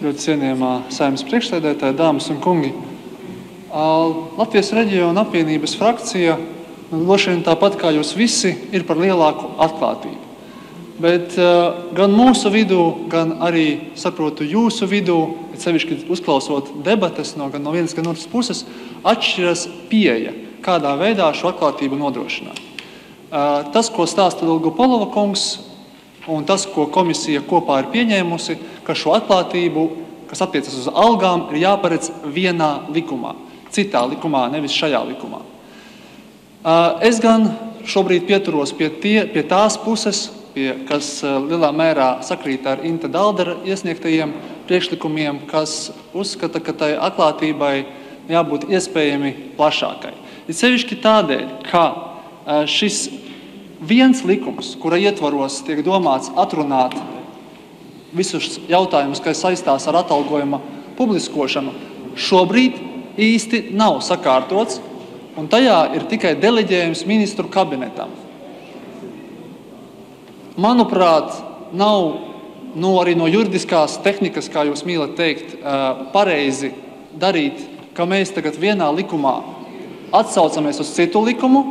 ļoti cienījamā Saeimas priekšsēdētāja, dāmas un kungi. Latvijas reģiona apvienības frakcija, droši vien tāpat kā jūs visi, ir par lielāku atklātību. Bet gan mūsu vidū, gan arī, saprotu, jūsu vidū, sevišķi uzklausot debates no vienas, gan otras puses, atšķiras pieeja, kādā veidā šo atklātību nodrošināt. Tas, ko stāsta Dolgopolova kungs, un tas, ko komisija kopā ir pieņēmusi, ka šo atklātību, kas attiecas uz algām, ir jāparedz vienā likumā, citā likumā, nevis šajā likumā. Es gan šobrīd pieturos pie tās puses, kas lielā mērā sakrīt ar Inta Daldera iesniegtajiem priekšlikumiem, kas uzskata, ka tai atklātībai jābūt iespējami plašākai. Ir sevišķi tādēļ, ka šis viens likums, kura ietvaros tiek domāts atrunāt visus jautājumus, kas saistās ar atalgojuma publiskošanu, šobrīd īsti nav sakārtots, un tajā ir tikai deleģējums ministru kabinetam. Manuprāt, nav arī no juridiskās tehnikas, kā jūs mīlat teikt, pareizi darīt, ka mēs tagad vienā likumā atsaucamies uz citu likumu,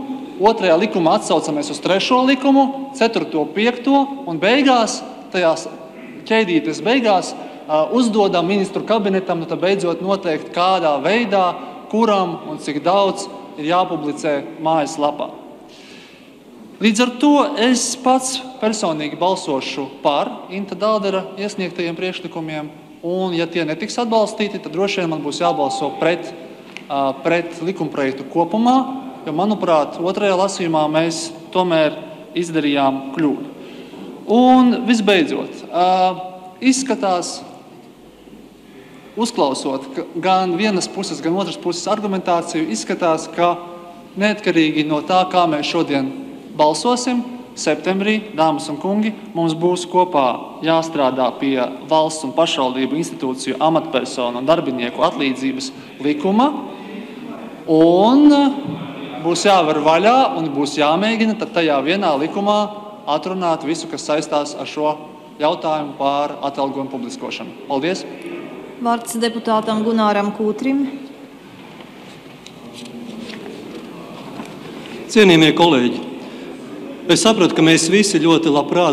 otrajā likumā atsaucamies uz trešo likumu, ceturto, piekto, un beigās, tajās ķēdītes beigās, uzdodam ministru kabinetam, tad beidzot noteikt, kādā veidā, kuram un cik daudz ir jāpublicē mājaslapā. Līdz ar to es pats personīgi balsošu par Inta Daldera iesniegtajiem priekšlikumiem, un ja tie netiks atbalstīti, tad droši vien man būs jābalso pret likumprojektu kopumā, jo, manuprāt, otrajā lasījumā mēs tomēr izdarījām kļūdu. Un visbeidzot, izskatās, uzklausot gan vienas puses, gan otras puses argumentāciju, izskatās, ka neatkarīgi no tā, kā mēs šodien balsosim, septembrī, dāmas un kungi, mums būs kopā jāstrādā pie valsts un pašvaldību institūciju amatpersonu un darbinieku atlīdzības likuma, un būs jāvar vaļā un būs jāmēģina tad tajā vienā likumā atrunāt visu, kas saistās ar šo jautājumu par atalgojumu publiskošanu. Paldies! Vārds deputātam Gunāram Kūtrim. Cienījamie kolēģi, es saprotu, ka mēs visi ļoti labprāt